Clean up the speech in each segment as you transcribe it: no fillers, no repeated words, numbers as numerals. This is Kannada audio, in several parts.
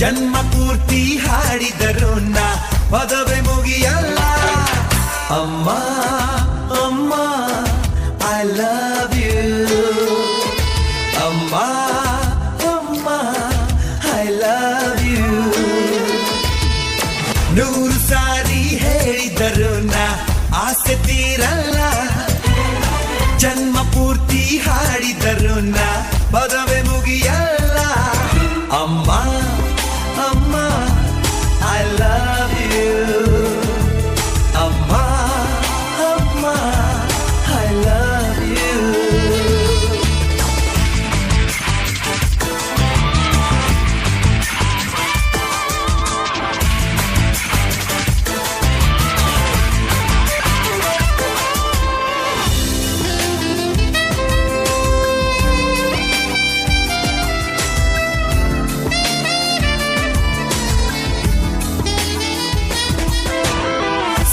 ಜನ್ಮ ಪೂರ್ತಿ ಹಾಡಿದರು ನಾ ಪದವೇ ಮುಗಿಯಲ್ಲ. ಅಮ್ಮ ಅಮ್ಮ ಐ ಲವ್ ಯು, ಅಮ್ಮ ಅಮ್ಮ ಐ ಲವ್ ಯು. 100 ಸಾರಿ ಹೇಳಿದರು ನಾ ಆಸೆ ತೀರಲ್ಲ. ಜನ್ಮ ಪೂರ್ತಿ ಹಾಡಿದರು ನಾ ಪದವೇ ಮುಗಿಯಲ್ಲ. ಅಮ್ಮ ಅಮ್ಮ ಐ ಲವ್ ಯು, ಅಮ್ಮ ಅಮ್ಮ I love you.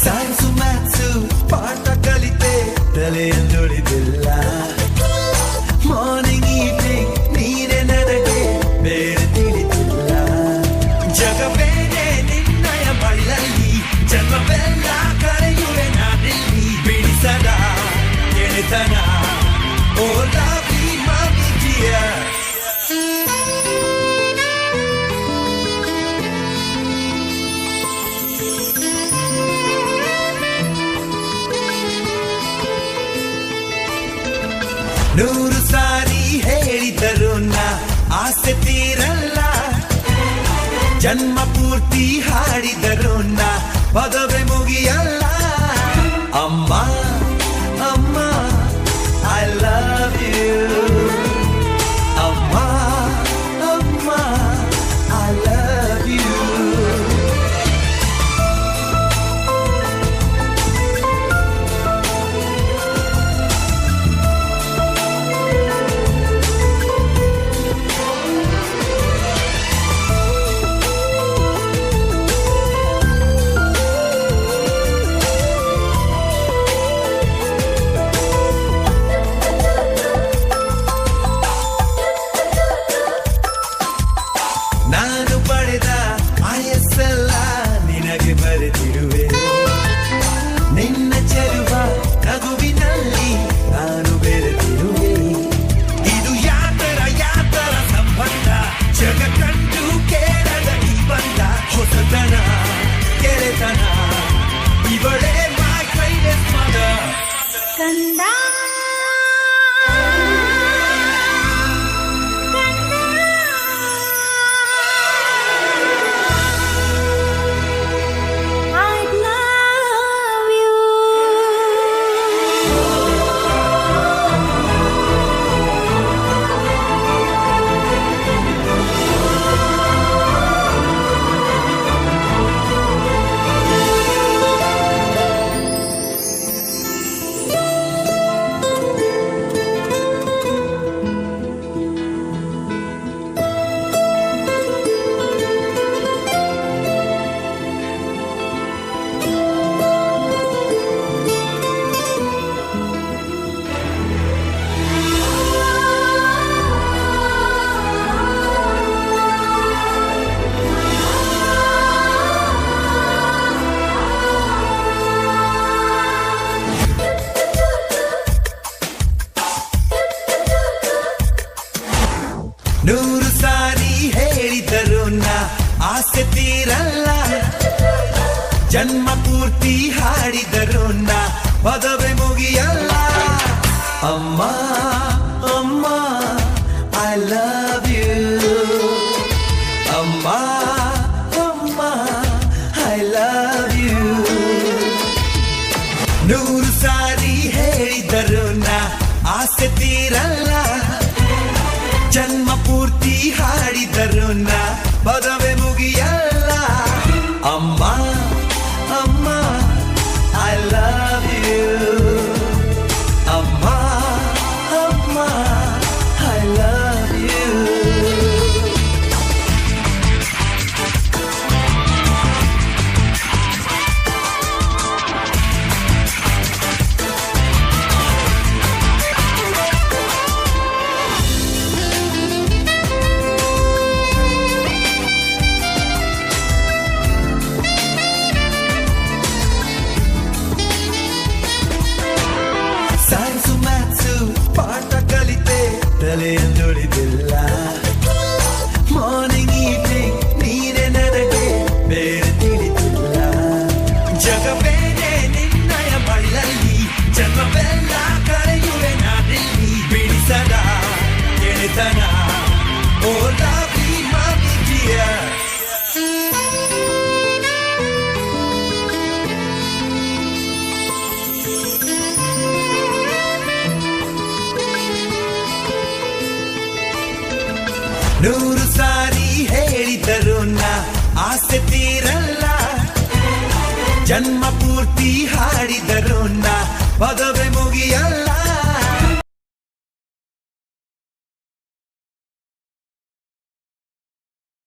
Science maths ಪಾಠ ಕಲಿತೆ ತಲೆಯನ್ನುಳಿದಿಲ್ಲ. ಮಾರ್ನಿಂಗ್ ಈವ್ನಿಂಗ್ ನೀನೆ ನನಗೆ ಬೇರೆ ತಿಳಿದಿಲ್ಲ. ಜಗವೇನೆ ನಿನ್ನಯ ಮಳ್ಳಲ್ಲಿ ಜನ್ಮವೆಲ್ಲ ಕರೆಯುವೆ ನಾನಿಲ್ಲಿ. ಬಿಡಿಸದ ಗೆಳೆತನ ಓ ಲವ್ಲಿ ಮಮ್ಮಿ ಡಿಯರ್. ನೂರು ಸಾರಿ ಹೇಳಿದರು ನಾ ಆಸೆ ತೀರಲ್ಲ. ಜನ್ಮ ಪೂರ್ತಿ ಹಾಡಿದರು ನಾ ಪದವೇ ಮುಗಿಯಲ್ಲ. ಅಮ್ಮ ಅಮ್ಮ ಐ ಲವ್ ಯು, ಅಮ್ಮ ಅಮ್ಮ ಐ ಲವ್ ಯು. ನಾನು ಪಡೆದ ಆಯಸ್ಸೆಲ್ಲ ನಿನಗೆ ಬರೆದಿರುವೆ. ನಿನ್ನ ಚೆಲುವ ನಗುವಿನಲ್ಲಿ ನಾನು ಬೆರೆತಿರುವೆ. ಇದು ಯಾತರ ಸಂಬಂಧ, ಜಗ ಕಂಡು ಕೇಳದ ಈ ಬಂಧ. ಹೊಸತನ ಗೆಳೆತನ ಇವಳೇ ಮೈ ಗ್ರೇಟೆಸ್ಟ್ ಮದರ್. ಕಂದ ನೂರು ಸಾರಿ ಹೇಳಿದರು ನಾ ಆಸೆ ತೀರಲ್ಲ. ಜನ್ಮ ಪೂರ್ತಿ ಹಾಡಿದರು ನಾ ಪದವೇ ಮುಗಿಯಲ್ಲ. ಅಮ್ಮ ಅಮ್ಮ ಐ ಲವ್ ಯು, ಅಮ್ಮ ಅಮ್ಮ ಐ ಲವ್ ಯು. 100 ಸಾರಿ ಹೇಳಿದರು ನಾ ಆಸೆ ತೀರಲ್ಲ. ಜನ್ಮ ಪೂರ್ತಿ ಹಾಡಿದರು ನಾ ಪದವೇ ಮುಗಿಯಲ್ಲ. ಅಮ್ಮ ಅಮ್ಮ ಐ ಲವ್ ಯು, ಅಮ್ಮ ಅಮ್ಮ ಐ ಲವ್ ಯು. ಮನೆತನ ಓ ಲವ್ಲಿ ಮಮ್ಮಿ ಡಿಯರ್. ನೂರು ಸಾರಿ ಹೇಳಿದರು ನಾ ಆಸೆ ತೀರಲ್ಲ, ಜನ್ಮ ಪೂರ್ತಿ ಹಾಡಿದರು ನಾ ಪದವೇ ಮುಗಿಯಲ್ಲ.